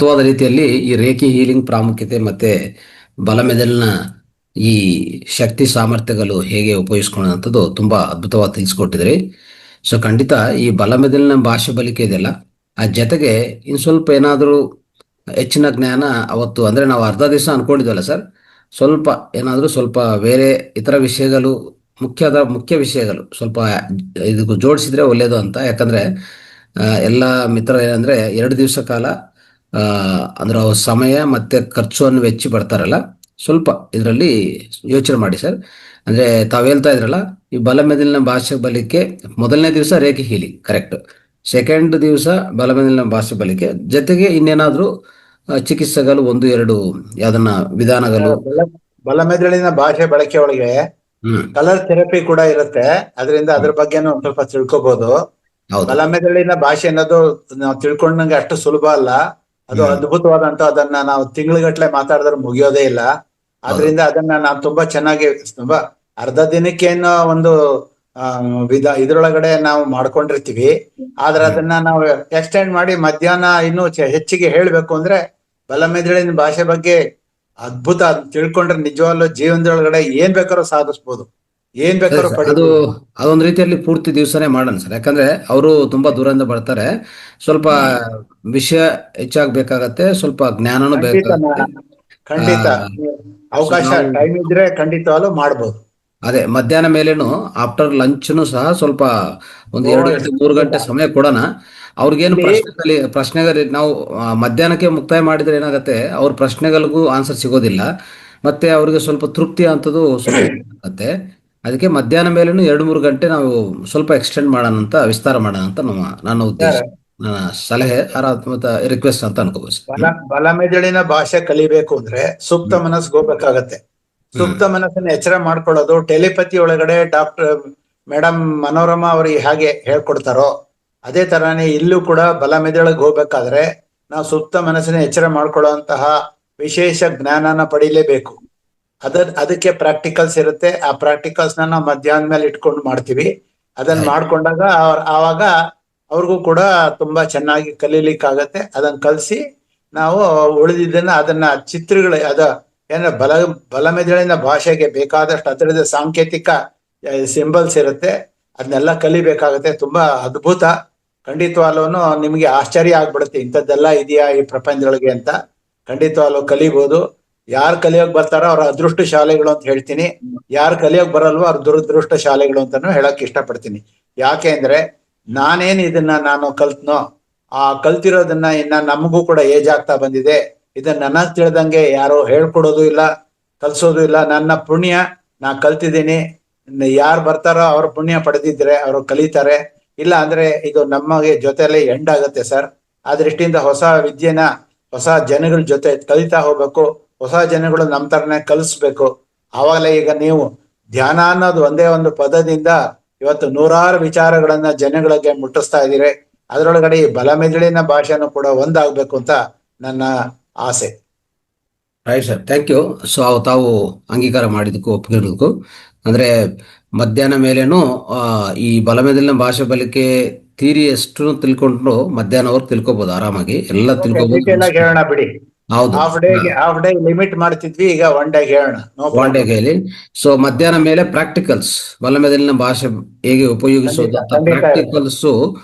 ಅದ್ಭುತವಾದ ರೀತಿಯಲ್ಲಿ ಈ ರೇಖಿ ಹೀಲಿಂಗ್ ಪ್ರಾಮುಖ್ಯತೆ ಮತ್ತೆ ಬಲಮೆದಲಿನ ಈ ಶಕ್ತಿ ಸಾಮರ್ಥ್ಯಗಳು ಹೇಗೆ ಉಪಯೋಗಿಸ್ಕೊಳ್ಳೋಂಥದ್ದು ತುಂಬಾ ಅದ್ಭುತವಾಗಿ ತಿಳಿಸ್ಕೊಟ್ಟಿದ್ರಿ. ಸೊ ಖಂಡಿತ ಈ ಬಲಮೆದಲಿನ ಭಾಷೆ ಬಲಿಕೆ ಇದೆಯಲ್ಲ, ಆ ಜೊತೆಗೆ ಇನ್ನು ಸ್ವಲ್ಪ ಏನಾದರೂ ಹೆಚ್ಚಿನ ಜ್ಞಾನ ಅವತ್ತು ಅಂದ್ರೆ ನಾವು ಅರ್ಧ ದಿವಸ ಅನ್ಕೊಂಡಿದ್ವಲ್ಲ ಸರ್, ಸ್ವಲ್ಪ ಏನಾದರೂ ಸ್ವಲ್ಪ ಬೇರೆ ಇತರ ವಿಷಯಗಳು ಮುಖ್ಯ ವಿಷಯಗಳು ಸ್ವಲ್ಪ ಇದಕ್ಕೆ ಜೋಡಿಸಿದ್ರೆ ಒಳ್ಳೇದು ಅಂತ. ಯಾಕಂದ್ರೆ ಎಲ್ಲ ಮಿತ್ರರು ಏನಂದ್ರೆ 2 ದಿವಸ ಕಾಲ ಆ, ಅಂದ್ರೆ ಅವ್ರ ಸಮಯ ಮತ್ತೆ ಖರ್ಚುವನ್ನು ವೆಚ್ಚಿ ಬರ್ತಾರಲ್ಲ, ಸ್ವಲ್ಪ ಇದರಲ್ಲಿ ಯೋಚನೆ ಮಾಡಿ ಸರ್. ಅಂದ್ರೆ ತಾವು ಹೇಳ್ತಾ ಇದ್ರಲ್ಲ, ಈ ಬಲಮೆದಲಿನ ಭಾಷೆ ಬಲಿಕೆ ಮೊದಲನೇ ದಿವಸ ರೇಖೆ ಹೀಲಿಂಗ್ ಕರೆಕ್ಟ್, ಸೆಕೆಂಡ್ ದಿವಸ ಬಲಮೆದಲಿನ ಭಾಷೆ ಬಲಿಕೆ ಜೊತೆಗೆ ಇನ್ನೇನಾದ್ರೂ ಚಿಕಿತ್ಸೆಗಳು ಒಂದು ಎರಡು ಯಾವ್ದನ್ನ ವಿಧಾನಗಳು. ಬಲಮೆದುಳಿನ ಭಾಷೆ ಬಳಕೆ ಒಳಗೆ ಹ್ಮ್ ಕಲರ್ ಥೆರಪಿ ಕೂಡ ಇರುತ್ತೆ. ಅದರಿಂದ ಅದ್ರ ಬಗ್ಗೆನೂ ಒಂದ್ ಸ್ವಲ್ಪ ತಿಳ್ಕೊಬಹುದು. ಹೌದು. ಬಲಮೆದುಳಿನ ಭಾಷೆ ಅನ್ನೋದು ನಾವು ತಿಳ್ಕೊಂಡಂಗೆ ಅಷ್ಟು ಸುಲಭ ಅಲ್ಲ. ಅದು ಅದ್ಭುತವಾದಂತ, ಅದನ್ನ ನಾವು ತಿಂಗಳುಗಟ್ಲೆ ಮಾತಾಡಿದ್ರೆ ಮುಗಿಯೋದೇ ಇಲ್ಲ. ಆದ್ರಿಂದ ಅದನ್ನ ನಾವು ತುಂಬಾ ಚೆನ್ನಾಗಿ ತುಂಬಾ ಅರ್ಧ ದಿನಕ್ಕೇನೋ ಒಂದು ಇದ್ರೊಳಗಡೆ ನಾವು ಮಾಡ್ಕೊಂಡಿರ್ತೀವಿ. ಆದ್ರೆ ಅದನ್ನ ನಾವು ಎಕ್ಸ್ಟೆಂಡ್ ಮಾಡಿ ಮಧ್ಯಾಹ್ನ ಇನ್ನೂ ಹೆಚ್ಚಿಗೆ ಹೇಳ್ಬೇಕು ಅಂದ್ರೆ ಬಲಮೆದುಳಿನ ಭಾಷೆ ಬಗ್ಗೆ ಅದ್ಭುತ ತಿಳ್ಕೊಂಡ್ರೆ ನಿಜವಾಗ್ಲೂ ಜೀವನದೊಳಗಡೆ ಏನ್ ಬೇಕಾದ್ರೂ ಸಾಧಿಸ್ಬೋದು, ಏನ್ ಬೇಕಾದ್ರೂ ಅದು ಪಡಿಬೋದು. ಅದೊಂದು ರೀತಿಯಲ್ಲಿ ಪೂರ್ತಿ ದಿವಸನೇ ಮಾಡೋಣ ಸರ್. ಯಾಕಂದ್ರೆ ಅವರು ತುಂಬಾ ದೂರದಿಂದ ಬರ್ತಾರೆ, ಸ್ವಲ್ಪ ವಿಷಯ ಹೆಚ್ಚಾಗ್ಬೇಕಾಗತ್ತೆ, ಸ್ವಲ್ಪ ಜ್ಞಾನನೂ ಖಂಡಿತ ಬೇಕಾಗತ್ತೆ. ಖಂಡಿತ ಅವಕಾಶ ನಾವು ಟೈಮ್ ಇದ್ರೆ ಖಂಡಿತವಾಗ್ಲೂ ಮಾಡ್ಬೋದು. ಅದೇ ಮಧ್ಯಾಹ್ನ ಮೇಲೇನು ಆಫ್ಟರ್ ಲಂಚ್ನು ಸಹ ಸ್ವಲ್ಪ ಒಂದು ಓ, 2 ಗಂಟೆ 3 ಗಂಟೆ ಸಮಯ ಕೊಡೋಣ. ಅವ್ರಿಗೇನು ಇಲ್ಲಿ ಪ್ರಶ್ನೆಗಳು ನಾವು ಮಧ್ಯಾಹ್ನಕ್ಕೆ ಮುಕ್ತಾಯ ಮಾಡಿದ್ರೆ ಏನಾಗುತ್ತೆ, ಅವ್ರ ಪ್ರಶ್ನೆಗಳಿಗೂ ಆನ್ಸರ್ ಸಿಗೋದಿಲ್ಲ, ಮತ್ತೆ ಅವ್ರಿಗೆ ಸ್ವಲ್ಪ ತೃಪ್ತಿ ಅಂತದ್ದು ಸ್ವಲ್ಪ ಆಗುತ್ತೆ. ಅದಕ್ಕೆ ಮಧ್ಯಾಹ್ನ ಮೇಲೇನು 2-3 ಗಂಟೆ ನಾವು ಸ್ವಲ್ಪ ಎಕ್ಸ್ಟೆಂಡ್ ಮಾಡೋಣ ಅಂತ, ವಿಸ್ತಾರ ಮಾಡೋಣ ಅಂತ ನನ್ನ ಉದ್ದೇಶ, ನನ್ನ ಸಲಹೆ ಮತ್ತೆ ರಿಕ್ವೆಸ್ಟ್ ಅಂತ ಅನ್ಕೋಬೋದು ಸರ್. ಬಲಮೆದುಳಿನ ಭಾಷೆ ಕಲಿಬೇಕು ಅಂದ್ರೆ ಸುಪ್ತ ಮನಸ್ಸಿಗೆ ಹೋಗ್ಬೇಕಾಗತ್ತೆ. ಸುಪ್ತ ಮನಸ್ಸನ್ನ ಎಚ್ಚರ ಮಾಡ್ಕೊಳ್ಳೋದು ಟೆಲಿಪತಿ ಒಳಗಡೆ ಮೇಡಮ್ ಮನೋರಮಾ ಅವ್ರಿಗೆ ಹೇಗೆ ಹೇಳ್ಕೊಡ್ತಾರೋ ಅದೇ ತರಾನೇ ಇಲ್ಲೂ ಕೂಡ ಬಲಮೆದುಳಿಗೆ ಹೋಗ್ಬೇಕಾದ್ರೆ ನಾವು ಸುಪ್ತ ಮನಸ್ಸಿನ ಎಚ್ಚರ ಮಾಡ್ಕೊಳ್ಳುವಂತಹ ವಿಶೇಷ ಜ್ಞಾನನ ಪಡಿಲೇಬೇಕು. ಅದಕ್ಕೆ ಪ್ರಾಕ್ಟಿಕಲ್ಸ್ ಇರುತ್ತೆ. ಆ ಪ್ರಾಕ್ಟಿಕಲ್ಸ್ ನಾವು ಮಧ್ಯಾಹ್ನ ಮೇಲೆ ಇಟ್ಕೊಂಡು ಮಾಡ್ತೀವಿ. ಅದನ್ನ ಮಾಡ್ಕೊಂಡಾಗ ಆವಾಗ ಅವ್ರಿಗೂ ಕೂಡ ತುಂಬಾ ಚೆನ್ನಾಗಿ ಕಲೀಲಿಕ್ಕಾಗತ್ತೆ. ಅದನ್ನ ಕಲಿಸಿ ನಾವು ಉಳಿದಿದ್ದನ್ನ ಅದನ್ನ ಚಿತ್ರಗಳು ಏನ ಬಲಮೆದುಳಿನ ಭಾಷೆಗೆ ಬೇಕಾದಷ್ಟು ಅದರದ ಸಾಂಕೇತಿಕ ಸಿಂಬಲ್ಸ್ ಇರುತ್ತೆ, ಅದನ್ನೆಲ್ಲ ಕಲಿಬೇಕಾಗತ್ತೆ. ತುಂಬಾ ಅದ್ಭುತ. ಖಂಡಿತವಾಗ್ಲೂ ನಿಮ್ಗೆ ಆಶ್ಚರ್ಯ ಆಗ್ಬಿಡುತ್ತೆ, ಇಂಥದ್ದೆಲ್ಲ ಇದೆಯಾ ಈ ಪ್ರಪಂಚದೊಳಗೆ ಅಂತ. ಖಂಡಿತವಾಗ್ಲೂ ಕಲಿಬಹುದು. ಯಾರು ಕಲಿಯೋಕ್ ಬರ್ತಾರೋ ಅವ್ರ ಅದೃಷ್ಟ ಶಾಲೆಗಳು ಅಂತ ಹೇಳ್ತೀನಿ. ಯಾರು ಕಲಿಯೋಕ್ ಬರಲ್ವೋ ಅವ್ರ ದುರದೃಷ್ಟ ಶಾಲೆಗಳು ಅಂತಾನು ಹೇಳಕ್ ಇಷ್ಟಪಡ್ತೀನಿ. ಯಾಕೆ ಅಂದ್ರೆ ನಾನು ಕಲ್ತ್ನೋ, ಆ ಕಲ್ತಿರೋದನ್ನ ಇನ್ನ ನಮಗೂ ಕೂಡ ಏಜ್ ಆಗ್ತಾ ಬಂದಿದೆ. ಇದನ್ನ ನನಗ್ ತಿಳಿದಂಗೆ ಯಾರೋ ಹೇಳ್ಕೊಡೋದು ಇಲ್ಲ, ಕಲ್ಸೋದು ಇಲ್ಲ. ನನ್ನ ಪುಣ್ಯ ನಾ ಕಲ್ತಿದ್ದೀನಿ. ಯಾರು ಬರ್ತಾರೋ ಅವ್ರ ಪುಣ್ಯ ಪಡೆದಿದ್ರೆ ಅವರು ಕಲಿತಾರೆ. ಇಲ್ಲ ಅಂದ್ರೆ ಇದು ನಮಗೆ ಜೊತೆಲಿ ಎಂಡ್ ಆಗುತ್ತೆ ಸರ್. ಆ ದೃಷ್ಟಿಯಿಂದ ಹೊಸ ವಿದ್ಯೆನ ಹೊಸ ಜನಗಳ ಜೊತೆ ಕಲಿತಾ ಹೋಗ್ಬೇಕು. ಹೊಸ ಜನಗಳು ನಮ್ ತರನೇ ಕಲಿಸ್ಬೇಕು. ಆವಾಗಲೇ ಈಗ ನೀವು ಧ್ಯಾನ ಅನ್ನೋದು ಒಂದೇ ಒಂದು ಪದದಿಂದ ಇವತ್ತು ನೂರಾರು ವಿಚಾರಗಳನ್ನ ಜನಗಳಿಗೆ ಮುಟ್ಟಿಸ್ತಾ ಇದ್ದೀರಿ. ಅದರೊಳಗಡೆ ಈ ಬಲಮೆದುಳಿನ ಭಾಷೆನೂ ಕೂಡ ಒಂದಾಗ್ಬೇಕು ಅಂತ ನನ್ನ ಆಸೆ. Right sir, thank you. So ತಾವು ಅಂಗೀಕಾರ ಮಾಡಿದಕ್ಕೂ ಒಪ್ಪಿರೋದಕ್ಕೂ, ಅಂದ್ರೆ ಮಧ್ಯಾಹ್ನ ಮೇಲೇನು ಈ ಬಲಮೆದಲಿನ ಭಾಷೆ ಬಲಿಕೆ ತೀರಿ ಎಷ್ಟು ತಿಳ್ಕೊಂಡ್ರು ಮಧ್ಯಾಹ್ನವರೆಗೂ ತಿಳ್ಕೊಬಹುದು ಆರಾಮಾಗಿ, ಎಲ್ಲ ತಿಳ್ಕೊಬಹುದು. ಡೀಟೇಲ್ ಆಗಿ ಹೇಳೋಣ ಬಿಡಿ. ಹೌದು, ಹಾಫ್ ಡೇ ಲಿಮಿಟ್ ಮಾಡ್ತಿದ್ವಿ, ಈಗ ಒನ್ ಡೇ ಹೇಳೋಣ. ಒನ್ ಡೇ ಹೇಳಿ. ಸೊ ಮಧ್ಯಾಹ್ನ ಮೇಲೆ ಪ್ರಾಕ್ಟಿಕಲ್ಸ್, ಬಲಮೆದಲಿನ ಭಾಷೆ ಹೇಗೆ ಉಪಯೋಗಿಸೋದು ಅಂತ ಪ್ರಾಕ್ಟಿಕಲ್ಸ್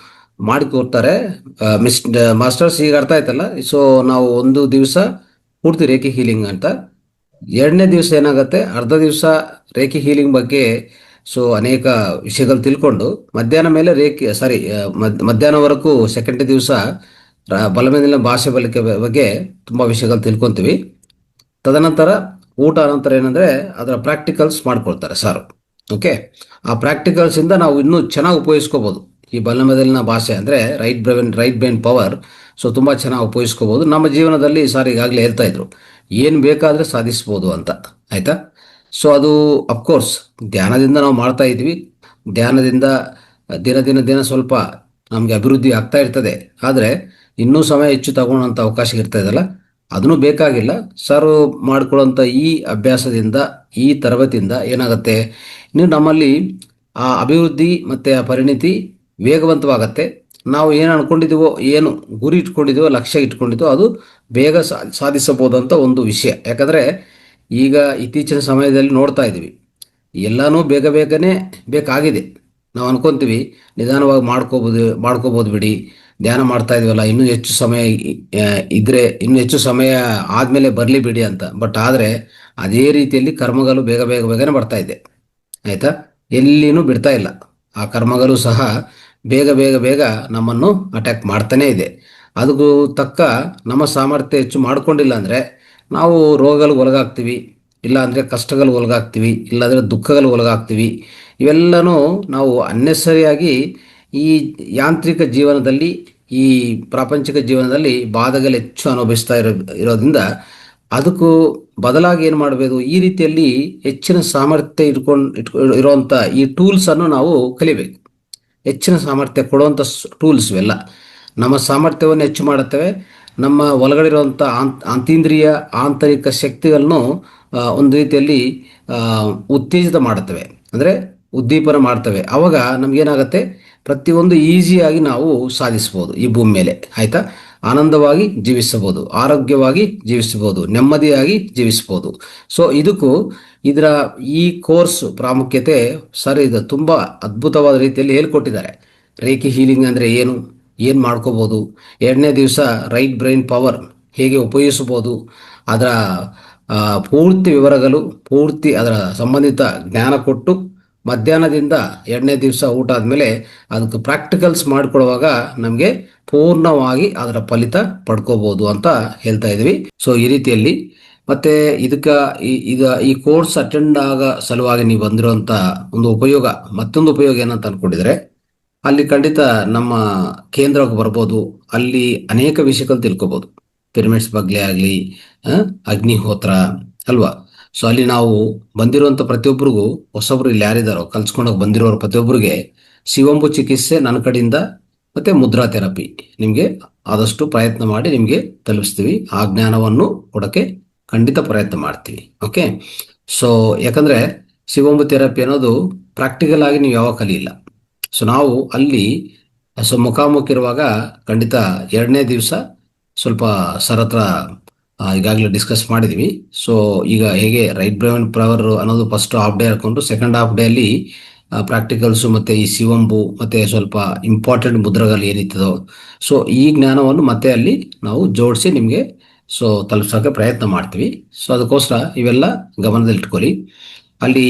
ಮಾಡಿಕೊಡ್ತಾರೆ ಮಾಸ್ಟರ್ಸ್. ಈಗ ಅರ್ಥ ಆಯ್ತಲ್ಲ. ಸೊ ನಾವು ಒಂದು ದಿವಸ ಪೂರ್ತಿ ರೇಖೆ ಹೀಲಿಂಗ್ ಅಂತ, 2ನೇ ದಿವಸ ಏನಾಗುತ್ತೆ, ಅರ್ಧ ದಿವಸ ರೇಖೆ ಹೀಲಿಂಗ್ ಬಗ್ಗೆ ಸೊ ಅನೇಕ ವಿಷಯಗಳು ತಿಳ್ಕೊಂಡು ಮಧ್ಯಾಹ್ನ ಮೇಲೆ ಮಧ್ಯಾಹ್ನವರೆಗೂ ಸೆಕೆಂಡ್ ದಿವಸ ಬಲಮೆದಲಿನ ಭಾಷೆ ಬಲಿಕೆ ಬಗ್ಗೆ ತುಂಬಾ ವಿಷಯಗಳು ತಿಳ್ಕೊಂತೀವಿ. ತದನಂತರ ಊಟ ಅನಂತರ ಏನಂದ್ರೆ ಅದರ ಪ್ರಾಕ್ಟಿಕಲ್ಸ್ ಮಾಡ್ಕೊಳ್ತಾರೆ ಸರ್. ಓಕೆ, ಆ ಪ್ರಾಕ್ಟಿಕಲ್ಸ್ ಇಂದ ನಾವು ಇನ್ನೂ ಚೆನ್ನಾಗಿ ಉಪಯೋಗಿಸ್ಕೋಬಹುದು ಈ ಬಲಮೆದಲಿನ ಭಾಷೆ, ಅಂದ್ರೆ ರೈಟ್ ಬ್ರೈನ್ ಪವರ್. ಸೊ ತುಂಬಾ ಚೆನ್ನಾಗಿ ಉಪಯೋಗಿಸ್ಕೋಬಹುದು ನಮ್ಮ ಜೀವನದಲ್ಲಿ. ಸರ್ ಈಗಾಗಲೇ ಹೇಳ್ತಾ ಇದ್ರು ಏನ್ ಬೇಕಾದ್ರೆ ಸಾಧಿಸ್ಬೋದು ಅಂತ, ಆಯ್ತಾ. ಸೊ ಅದು ಅಫ್ಕೋರ್ಸ್ ಧ್ಯಾನದಿಂದ ನಾವು ಮಾಡ್ತಾ ಇದ್ವಿ. ಧ್ಯಾನದಿಂದ ದಿನ ಸ್ವಲ್ಪ ನಮ್ಗೆ ಅಭಿವೃದ್ಧಿ ಆಗ್ತಾ ಇರ್ತದೆ. ಆದ್ರೆ ಇನ್ನೂ ಸಮಯ ಹೆಚ್ಚು ತಗೊಳ್ಳೋಂಥ ಅವಕಾಶ ಇರ್ತಾ ಇದಲ್ಲ, ಅದನ್ನು ಬೇಕಾಗಿಲ್ಲ. ಸರ್ ಮಾಡ್ಕೊಳ್ಳೋಂಥ ಈ ಅಭ್ಯಾಸದಿಂದ, ಈ ತರಬೇತಿಯಿಂದ ಏನಾಗುತ್ತೆ, ನೀವು ನಮ್ಮಲ್ಲಿ ಆ ಅಭಿವೃದ್ಧಿ ಮತ್ತೆ ಆ ಪರಿಣಿತಿ ವೇಗವಂತವಾಗತ್ತೆ. ನಾವು ಏನು ಅನ್ಕೊಂಡಿದ್ದೀವೋ, ಏನು ಗುರಿ ಇಟ್ಕೊಂಡಿದ್ದೀವೋ, ಲಕ್ಷ್ಯ ಇಟ್ಕೊಂಡಿದ್ದೀವೋ ಅದು ಬೇಗ ಸಾಧಿಸಬಹುದು ಅಂತ ಒಂದು ವಿಷಯ. ಯಾಕಂದರೆ ಈಗ ಇತ್ತೀಚಿನ ಸಮಯದಲ್ಲಿ ನೋಡ್ತಾ ಇದ್ದೀವಿ, ಎಲ್ಲನೂ ಬೇಗ ಬೇಗನೆ ಬೇಕಾಗಿದೆ. ನಾವು ಅನ್ಕೊಂತೀವಿ ನಿಧಾನವಾಗಿ ಮಾಡ್ಕೋಬೋದು ಬಿಡಿ, ಧ್ಯಾನ ಮಾಡ್ತಾ ಇದೀವಲ್ಲ, ಇನ್ನೂ ಹೆಚ್ಚು ಸಮಯ ಇದ್ರೆ ಇನ್ನೂ ಹೆಚ್ಚು ಸಮಯ ಆದಮೇಲೆ ಬರಲಿ ಬಿಡಿ ಅಂತ. ಬಟ್ ಆದರೆ ಅದೇ ರೀತಿಯಲ್ಲಿ ಕರ್ಮಗಳು ಬೇಗ ಬೇಗ ಬೇಗನೆ ಬರ್ತಾ ಇದೆ. ಆಯಿತಾ, ಎಲ್ಲಿನೂ ಬಿಡ್ತಾ ಇಲ್ಲ. ಆ ಕರ್ಮಗಳು ಸಹ ಬೇಗ ಬೇಗ ಬೇಗ ನಮ್ಮನ್ನು ಅಟ್ಯಾಕ್ ಮಾಡ್ತಾನೇ ಇದೆ. ಅದಕ್ಕೂ ತಕ್ಕ ನಮ್ಮ ಸಾಮರ್ಥ್ಯ ಹೆಚ್ಚು ಮಾಡ್ಕೊಂಡಿಲ್ಲ ಅಂದರೆ ನಾವು ರೋಗಗಳಿಗೆ ಒಳಗಾಗ್ತೀವಿ, ಇಲ್ಲಾಂದರೆ ಕಷ್ಟಗಳಿಗೆ ಒಳಗಾಗ್ತೀವಿ, ಇಲ್ಲಾಂದರೆ ದುಃಖಗಳಿಗೆ ಒಳಗಾಗ್ತೀವಿ. ಇವೆಲ್ಲನೂ ನಾವು ಅನ್ನೆಸರಿಯಾಗಿ ಈ ಯಾಂತ್ರಿಕ ಜೀವನದಲ್ಲಿ, ಈ ಪ್ರಾಪಂಚಿಕ ಜೀವನದಲ್ಲಿ ಬಾಧೆಗಳು ಹೆಚ್ಚು ಅನುಭವಿಸ್ತಾ ಇರೋದ್ರಿಂದ ಅದಕ್ಕೂ ಬದಲಾಗಿ ಏನು ಮಾಡಬೇಕು, ಈ ರೀತಿಯಲ್ಲಿ ಹೆಚ್ಚಿನ ಸಾಮರ್ಥ್ಯ ಇರುವಂಥ ಈ ಟೂಲ್ಸನ್ನು ನಾವು ಕಲಿಬೇಕು. ಹೆಚ್ಚಿನ ಸಾಮರ್ಥ್ಯ ಕೊಡುವಂಥ ಟೂಲ್ಸ್ ಇವೆಲ್ಲ ನಮ್ಮ ಸಾಮರ್ಥ್ಯವನ್ನು ಹೆಚ್ಚು ಮಾಡುತ್ತವೆ. ನಮ್ಮ ಒಳಗಡೆ ಇರುವಂಥ ಅತೀಂದ್ರಿಯ ಆಂತರಿಕ ಶಕ್ತಿಗಳನ್ನು ಒಂದು ರೀತಿಯಲ್ಲಿ ಉತ್ತೇಜಿತ ಮಾಡುತ್ತವೆ, ಅಂದರೆ ಉದ್ದೀಪನ ಮಾಡ್ತವೆ. ಆವಾಗ ನಮಗೇನಾಗುತ್ತೆ, ಪ್ರತಿಯೊಂದು ಈಸಿಯಾಗಿ ನಾವು ಸಾಧಿಸ್ಬೋದು ಈ ಭೂಮಿ ಮೇಲೆ. ಆಯಿತಾ, ಆನಂದವಾಗಿ ಜೀವಿಸಬಹುದು, ಆರೋಗ್ಯವಾಗಿ ಜೀವಿಸಬಹುದು, ನೆಮ್ಮದಿಯಾಗಿ ಜೀವಿಸಬಹುದು. ಸೊ ಇದರ ಈ ಕೋರ್ಸ್ ಪ್ರಾಮುಖ್ಯತೆ ಸರ್ ಇದು ತುಂಬ ಅದ್ಭುತವಾದ ರೀತಿಯಲ್ಲಿ ಹೇಳ್ಕೊಟ್ಟಿದ್ದಾರೆ. ರೇಖಿ ಹೀಲಿಂಗ್ ಅಂದರೆ ಏನು ಮಾಡ್ಕೋಬೋದು, 2ನೇ ದಿವಸ ರೈಟ್ ಬ್ರೈನ್ ಪವರ್ ಹೇಗೆ ಉಪಯೋಗಿಸ್ಬೋದು, ಅದರ ಪೂರ್ತಿ ವಿವರಗಳು, ಪೂರ್ತಿ ಅದರ ಸಂಬಂಧಿತ ಜ್ಞಾನ ಕೊಟ್ಟು, ಮಧ್ಯಾಹ್ನದಿಂದ 2ನೇ ದಿವಸ ಊಟ ಆದಮೇಲೆ ಅದಕ್ಕೆ ಪ್ರಾಕ್ಟಿಕಲ್ಸ್ ಮಾಡಿಕೊಡುವಾಗ ನಮಗೆ ಪೂರ್ಣವಾಗಿ ಅದರ ಫಲಿತ ಪಡ್ಕೋಬೋದು ಅಂತ ಹೇಳ್ತಾ ಇದ್ವಿ. ಸೊ ಈ ರೀತಿಯಲ್ಲಿ ಮತ್ತೆ ಈ ಕೋರ್ಸ್ ಅಟೆಂಡ್ ಆಗ ಸಲುವಾಗಿ ನೀವು ಬಂದಿರುವಂಥ ಮತ್ತೊಂದು ಉಪಯೋಗ ಏನಂತ ಅನ್ಕೊಂಡಿದ್ರೆ, ಅಲ್ಲಿ ಖಂಡಿತ ನಮ್ಮ ಕೇಂದ್ರಕ್ಕೆ ಬರ್ಬೋದು. ಅಲ್ಲಿ ಅನೇಕ ವಿಷಯಗಳು ತಿಳ್ಕೊಬೋದು. ಪಿರಮಿಡ್ಸ್ ಬಗ್ಗೆ ಆಗಲಿ, ಅಗ್ನಿಹೋತ್ರ ಅಲ್ವಾ. ಸೊ ಅಲ್ಲಿ ನಾವು ಬಂದಿರುವಂಥ ಪ್ರತಿಯೊಬ್ಬರಿಗೂ, ಹೊಸಬ್ರು ಇಲ್ಲಿ ಯಾರಿದ್ದಾರೋ ಕಲ್ಸ್ಕೊಂಡೋಗಿ ಬಂದಿರೋರು ಪ್ರತಿಯೊಬ್ಬರಿಗೆ ಶಿವಂಬು ಚಿಕಿತ್ಸೆ ನನ್ನ ಕಡೆಯಿಂದ ಮತ್ತೆ ಮುದ್ರಾ ಥೆರಪಿ ನಿಮಗೆ ಆದಷ್ಟು ಪ್ರಯತ್ನ ಮಾಡಿ ನಿಮಗೆ ತಲುಪಿಸ್ತೀವಿ. ಆ ಜ್ಞಾನವನ್ನು ಕೊಡೋಕ್ಕೆ ಖಂಡಿತ ಪ್ರಯತ್ನ ಮಾಡ್ತೀವಿ. ಓಕೆ, ಸೊ ಯಾಕಂದ್ರೆ ಶಿವಂಬು ಥೆರಪಿ ಅನ್ನೋದು ಪ್ರಾಕ್ಟಿಕಲ್ ಆಗಿ ನೀವು ಯಾವಾಗ ಕಲಿಯಿಲ್ಲ. ಸೊ ನಾವು ಅಲ್ಲಿ ಮುಖಾಮುಖಿ ಇರುವಾಗ ಖಂಡಿತ 2ನೇ ದಿವಸ ಸ್ವಲ್ಪ ಸರ್ ಹತ್ರ ಈಗಾಗಲೇ ಡಿಸ್ಕಸ್ ಮಾಡಿದ್ವಿ. ಸೊ ಈಗ ಹೇಗೆ ರೈಟ್ ಬ್ರೈನ್ ಪವರ್ ಅನ್ನೋದು ಫಸ್ಟ್ ಹಾಫ್ ಡೇ ಹಾಕೊಂಡು, ಸೆಕೆಂಡ್ ಹಾಫ್ ಡೇ ಅಲ್ಲಿ ಪ್ರಾಕ್ಟಿಕಲ್ಸು ಮತ್ತೆ ಈ ಶಿವಂಬು ಮತ್ತೆ ಸ್ವಲ್ಪ ಇಂಪಾರ್ಟೆಂಟ್ ಮುದ್ರಗಳು ಏನಿತ್ತದೋ, ಸೊ ಈ ಜ್ಞಾನವನ್ನು ಮತ್ತೆ ಅಲ್ಲಿ ನಾವು ಜೋಡಿಸಿ ನಿಮಗೆ ತಲುಪಿಸೋಕೆ ಪ್ರಯತ್ನ ಮಾಡ್ತೀವಿ. ಸೊ ಅದಕ್ಕೋಸ್ಕರ ಇವೆಲ್ಲ ಗಮನದಲ್ಲಿಟ್ಕೊಳ್ಳಿ. ಅಲ್ಲಿ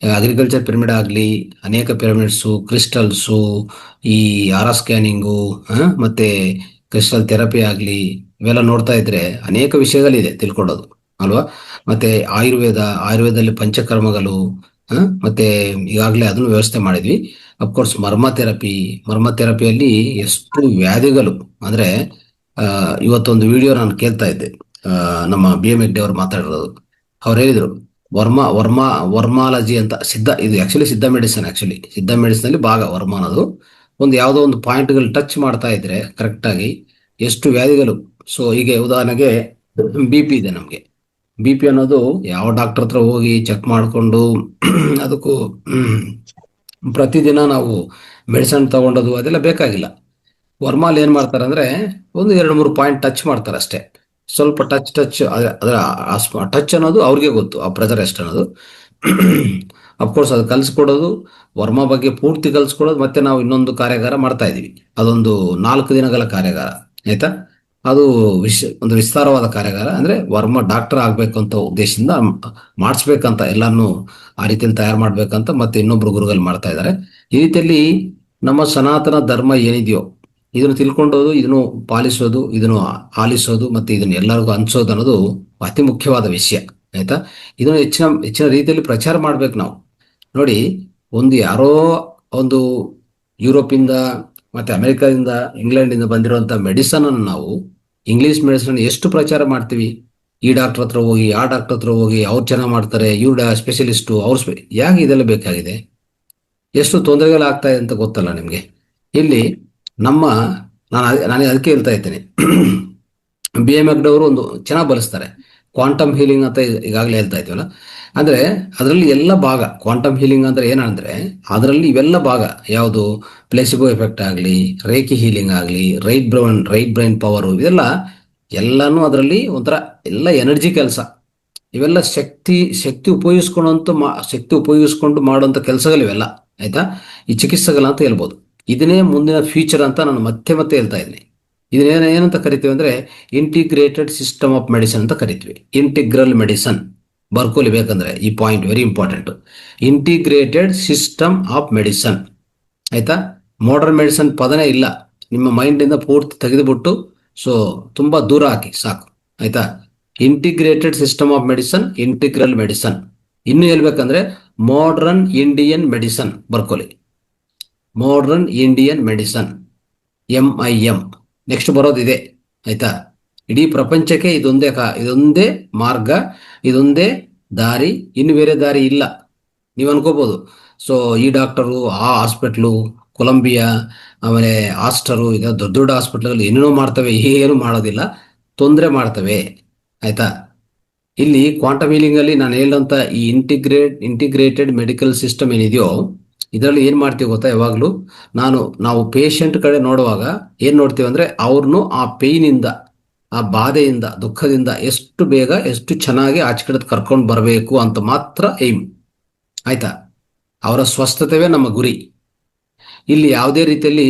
ಅಗ್ರಿಕಲ್ಚರ್ ಪಿರಮಿಡ್ ಆಗಲಿ, ಅನೇಕ ಪಿರಮಿಡ್ಸು, ಕ್ರಿಸ್ಟಲ್ಸು, ಈ ಆರ್ ಸ್ಕ್ಯಾನಿಂಗು ಮತ್ತೆ ಕ್ರಿಸ್ಟಲ್ ಥೆರಪಿ ಆಗಲಿ, ಇವೆಲ್ಲ ನೋಡ್ತಾ ಇದ್ರೆ ಅನೇಕ ವಿಷಯಗಳಿದೆ ತಿಳ್ಕೊಳ್ಳೋದು ಅಲ್ವಾ. ಮತ್ತೆ ಆಯುರ್ವೇದದಲ್ಲಿ ಪಂಚಕರ್ಮಗಳು, ಮತ್ತೆ ಈಗಾಗಲೇ ಅದನ್ನು ವ್ಯವಸ್ಥೆ ಮಾಡಿದ್ವಿ. ಅಫ್ಕೋರ್ಸ್ ಮರ್ಮ ಥೆರಪಿಯಲ್ಲಿ ಎಷ್ಟು ವ್ಯಾಧಿಗಳು ಅಂದ್ರೆ, ಇವತ್ತೊಂದು ವಿಡಿಯೋ ನಾನು ಕೇಳ್ತಾ ಇದ್ದೆ, ನಮ್ಮ BM ಹೆಗ್ಡೆ ಅವರು ಮಾತಾಡಿರೋದು. ಅವ್ರು ಹೇಳಿದ್ರು ವರ್ಮಾಲಜಿ ಅಂತ, ಇದು ಆಕ್ಚುಲಿ ಸಿದ್ಧ ಮೆಡಿಸಿನ್ ಅಲ್ಲಿ ಭಾಗ ವರ್ಮ ಅನ್ನೋದು. ಯಾವುದೋ ಒಂದು ಪಾಯಿಂಟ್ಗಳು ಟಚ್ ಮಾಡ್ತಾ ಇದ್ರೆ ಕರೆಕ್ಟಾಗಿ ಎಷ್ಟು ವ್ಯಾಧಿಗಳು. ಸೊ ಹೀಗೆ ಉದಾಹರಣೆಗೆ BP ಇದೆ ನಮಗೆ. BP ಅನ್ನೋದು ಯಾವ ಡಾಕ್ಟರ್ ಹತ್ರ ಹೋಗಿ ಚೆಕ್ ಮಾಡಿಕೊಂಡು ಅದಕ್ಕೂ ಪ್ರತಿದಿನ ನಾವು ಮೆಡಿಸಿನ್ ತಗೊಂಡೋದು ಅದೆಲ್ಲ ಬೇಕಾಗಿಲ್ಲ. ವರ್ಮಾಲ್ ಏನ್ ಮಾಡ್ತಾರೆ ಅಂದ್ರೆ, 1-2-3 ಪಾಯಿಂಟ್ ಟಚ್ ಮಾಡ್ತಾರೆ ಅಷ್ಟೇ. ಸ್ವಲ್ಪ ಟಚ್ ಅದರ ಟಚ್ ಅನ್ನೋದು ಅವ್ರಿಗೆ ಗೊತ್ತು, ಆ ಪ್ರೆಷರ್ ಎಷ್ಟು ಅನ್ನೋದು. ಅಫ್ಕೋರ್ಸ್ ಅದು ಕಲಿಸ್ಕೊಡೋದು, ವರ್ಮ ಬಗ್ಗೆ ಪೂರ್ತಿ ಕಲಿಸ್ಕೊಡೋದು. ಮತ್ತೆ ನಾವು ಇನ್ನೊಂದು ಕಾರ್ಯಾಗಾರ ಮಾಡ್ತಾ ಇದೀವಿ, ಅದೊಂದು 4 ದಿನಗಳ ಕಾರ್ಯಾಗಾರ. ಆಯ್ತಾ, ಅದು ಒಂದು ವಿಸ್ತಾರವಾದ ಕಾರ್ಯಾಗಾರ. ಅಂದ್ರೆ ವರ್ಮ ಡಾಕ್ಟರ್ ಆಗ್ಬೇಕು ಅಂತ ಉದ್ದೇಶದಿಂದ ಮಾಡಿಸ್ಬೇಕಂತ, ಎಲ್ಲಾನು ಆ ರೀತಿಯಲ್ಲಿ ತಯಾರು ಮಾಡ್ಬೇಕಂತ ಮತ್ತೆ ಇನ್ನೊಬ್ರು ಗುರುಗಳು ಮಾಡ್ತಾ ಇದ್ದಾರೆ. ಈ ರೀತಿಯಲ್ಲಿ ನಮ್ಮ ಸನಾತನ ಧರ್ಮ ಏನಿದೆಯೋ ಇದನ್ನು ತಿಳ್ಕೊಂಡೋದು, ಇದನ್ನು ಪಾಲಿಸೋದು, ಇದನ್ನು ಆಲಿಸೋದು, ಮತ್ತೆ ಇದನ್ನು ಎಲ್ಲರಿಗೂ ಹಂಚೋದು ಅನ್ನೋದು ಅತಿ ಮುಖ್ಯವಾದ ವಿಷಯ. ಆಯ್ತಾ, ಇದನ್ನು ಹೆಚ್ಚಿನ ರೀತಿಯಲ್ಲಿ ಪ್ರಚಾರ ಮಾಡ್ಬೇಕು ನಾವು. ನೋಡಿ, ಯಾರೋ ಒಂದು ಯುರೋಪಿಂದ ಮತ್ತೆ ಅಮೆರಿಕದಿಂದ, ಇಂಗ್ಲೆಂಡಿಂದ ಬಂದಿರುವಂತ ಮೆಡಿಸನ್ ಅನ್ನು ನಾವು, ಇಂಗ್ಲಿಷ್ ಮೆಡಿಸನ್ ಎಷ್ಟು ಪ್ರಚಾರ ಮಾಡ್ತೀವಿ. ಈ ಡಾಕ್ಟರ್ ಹತ್ರ ಹೋಗಿ, ಆ ಡಾಕ್ಟರ್ ಹತ್ರ ಹೋಗಿ, ಅವ್ರು ಚೆನ್ನಾಗಿ ಮಾಡ್ತಾರೆ, ಇವ್ರ ಸ್ಪೆಷಲಿಸ್ಟು, ಯಾಕೆ ಇದೆಲ್ಲ ಬೇಕಾಗಿದೆ? ಎಷ್ಟು ತೊಂದರೆಗಳಾಗ್ತಾ ಇದೆ ಅಂತ ಗೊತ್ತಲ್ಲ ನಿಮ್ಗೆ. ಇಲ್ಲಿ ನಾನು ಅದಕ್ಕೆ ಹೇಳ್ತಾ ಇದ್ದೇನೆ, BM ಹೆಗ್ಡೆ ಅವರು ಒಂದು ಚೆನ್ನಾಗಿ ಬಳಸ್ತಾರೆ, ಕ್ವಾಂಟಮ್ ಹೀಲಿಂಗ್ ಅಂತ ಈಗಾಗಲೇ ಹೇಳ್ತಾ ಇದ್ದೀವಲ್ಲ. ಅಂದ್ರೆ ಅದರಲ್ಲಿ ಎಲ್ಲ ಭಾಗ ಕ್ವಾಂಟಮ್ ಹೀಲಿಂಗ್ ಅಂದ್ರೆ ಏನಂದ್ರೆ ಅದರಲ್ಲಿ ಇವೆಲ್ಲ ಭಾಗ ಯಾವುದು ಪ್ಲೇಸಿಬೋ ಎಫೆಕ್ಟ್ ಆಗಲಿ, ರೇಖಿ ಹೀಲಿಂಗ್ ಆಗಲಿ, ರೈಟ್ ಬ್ರೈನ್ ಪವರ್, ಇದೆಲ್ಲ ಎಲ್ಲಾನು ಅದರಲ್ಲಿ ಒಂಥರ ಎಲ್ಲ ಎನರ್ಜಿ ಕೆಲಸ. ಇವೆಲ್ಲ ಶಕ್ತಿ ಉಪಯೋಗಿಸ್ಕೊಂಡು ಮಾಡುವಂತ ಕೆಲಸಗಳಿವೆಲ್ಲ. ಆಯ್ತಾ? ಈ ಚಿಕಿತ್ಸೆಗಳಂತ ಹೇಳ್ಬೋದು. ಇದನ್ನೇ ಮುಂದಿನ ಫ್ಯೂಚರ್ ಅಂತ ನಾನು ಮತ್ತೆ ಮತ್ತೆ ಹೇಳ್ತಾ ಇದ್ದೀನಿ. ಇದನ್ನೇನ ಏನಂತ ಕರಿತೀವಿ ಅಂದ್ರೆ ಇಂಟಿಗ್ರೇಟೆಡ್ ಸಿಸ್ಟಮ್ ಆಫ್ ಮೆಡಿಸಿನ್ ಅಂತ ಕರಿತೀವಿ. ಇಂಟಿಗ್ರಲ್ ಮೆಡಿಸನ್ ಬರ್ಕೋಲಿ ಬೇಕಂದ್ರೆ ಈ point very important. Integrated system of medicine. ಆಯ್ತಾ? ಮಾಡರ್ನ್ ಮೆಡಿಸನ್ ಪದನೇ ಇಲ್ಲ, ನಿಮ್ಮ ಮೈಂಡಿಂದ ಪೂರ್ತಿ ತೆಗೆದುಬಿಟ್ಟು ಸೊ ತುಂಬಾ ದೂರ ಹಾಕಿ ಸಾಕು. ಆಯ್ತಾ? Integrated system of medicine, integral medicine. ಇನ್ನು ಹೇಳ್ಬೇಕಂದ್ರೆ ಮಾಡರ್ನ್ ಇಂಡಿಯನ್ ಮೆಡಿಸನ್ ಬರ್ಕೊಳ್ಳಿ. Modern Indian medicine, MIM. Next ಬರೋದಿದೆ. ಆಯ್ತಾ? ಇಡೀ ಪ್ರಪಂಚಕ್ಕೆ ಇದೊಂದೇ ಮಾರ್ಗ, ಇದೊಂದೇ ದಾರಿ, ಇನ್ನು ಬೇರೆ ದಾರಿ ಇಲ್ಲ. ನೀವು ಅನ್ಕೋಬಹುದು ಸೊ ಈ ಡಾಕ್ಟರು ಆ ಹಾಸ್ಪಿಟ್ಲು, ಕೊಲಂಬಿಯಾ, ಆಮೇಲೆ ಆಸ್ಟರು, ಈಗ ದೊಡ್ಡ ದೊಡ್ಡ ಹಾಸ್ಪಿಟ್ಲ್ಗಳು ಏನೇನೋ ಮಾಡ್ತವೆ. ಏನು ಮಾಡೋದಿಲ್ಲ, ತೊಂದರೆ ಮಾಡ್ತವೆ. ಆಯ್ತಾ? ಇಲ್ಲಿ ಕ್ವಾಂಟಮ್ ಹೀಲಿಂಗ್ ಅಲ್ಲಿ ನಾನು ಹೇಳಂತ ಈ ಇಂಟಿಗ್ರೇಟೆಡ್ ಮೆಡಿಕಲ್ ಸಿಸ್ಟಮ್ ಏನಿದೆಯೋ ಇದರಲ್ಲಿ ಏನ್ ಮಾಡ್ತೀವಿ ಗೊತ್ತಾ? ಯಾವಾಗ್ಲೂ ನಾವು ಪೇಷಂಟ್ ಕಡೆ ನೋಡುವಾಗ ಏನ್ ನೋಡ್ತೀವಿ ಅಂದ್ರೆ ಅವ್ರನ್ನು ಆ ಪೇಯ್ನಿಂದ, ಆ ಬಾಧೆಯಿಂದ, ದುಃಖದಿಂದ ಎಷ್ಟು ಬೇಗ ಎಷ್ಟು ಚೆನ್ನಾಗಿ ಆಚೆ ಕಡೆ ಕರ್ಕೊಂಡು ಬರಬೇಕು ಅಂತ ಮಾತ್ರ ಏಮ್. ಆಯ್ತಾ? ಅವರ ಸ್ವಸ್ಥತೆವೇ ನಮ್ಮ ಗುರಿ. ಇಲ್ಲಿ ಯಾವುದೇ ರೀತಿಯಲ್ಲಿ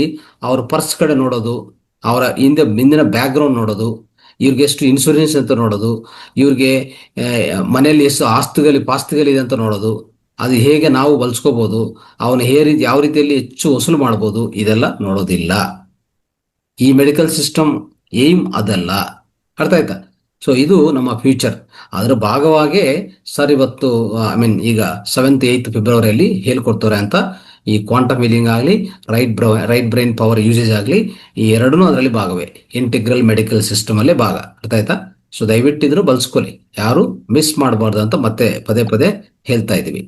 ಅವ್ರ ಪರ್ಸ್ ಕಡೆ ನೋಡೋದು, ಅವರ ಹಿಂದಿನ ಬ್ಯಾಕ್ ಗ್ರೌಂಡ್ ನೋಡೋದು, ಇವ್ರಿಗೆ ಎಷ್ಟು ಇನ್ಶೂರೆನ್ಸ್ ಅಂತ ನೋಡೋದು, ಇವ್ರಿಗೆ ಮನೆಯಲ್ಲಿ ಎಷ್ಟು ಪಾಸ್ತಿಗಳಿದೆ ಅಂತ ನೋಡೋದು, ಅದು ಹೇಗೆ ನಾವು ಬಳಸ್ಕೋಬಹುದು, ಅವನು ಯಾವ ರೀತಿಯಲ್ಲಿ ಹೆಚ್ಚು ವಸೂಲು ಮಾಡ್ಬೋದು, ಇದೆಲ್ಲ ನೋಡೋದಿಲ್ಲ. ಈ ಮೆಡಿಕಲ್ ಸಿಸ್ಟಮ್ ಏಮ್ ಅದಲ್ಲ. ಅರ್ಥ ಆಯ್ತಾ? ಸೊ ಇದು ನಮ್ಮ ಫ್ಯೂಚರ್. ಅದರ ಭಾಗವಾಗೇ ಸರ್ ಇವತ್ತು ಈಗ 7th 8th ಫೆಬ್ರವರಿಯಲ್ಲಿ ಹೇಳ್ಕೊಡ್ತಾರೆ ಅಂತ. ಈ ಕ್ವಾಂಟಮ್ ಹೀಲಿಂಗ್ ಆಗಲಿ, ರೈಟ್ ಬ್ರೈನ್ ಪವರ್ ಯೂಸೇಜ್ ಆಗಲಿ, ಈ ಎರಡೂ ಅದರಲ್ಲಿ ಭಾಗವೇ. ಇಂಟಿಗ್ರಲ್ ಮೆಡಿಕಲ್ ಸಿಸ್ಟಮ್ ಅಲ್ಲೇ ಭಾಗ. ಅರ್ಥ ಆಯ್ತಾ? ಸೊ ದಯವಿಟ್ಟು ಇದ್ರು ಬಳಸ್ಕೊಳ್ಳಿ, ಯಾರು ಮಿಸ್ ಮಾಡಬಾರ್ದು ಅಂತ ಮತ್ತೆ ಪದೇ ಪದೇ ಹೇಳ್ತಾ ಇದೀವಿ.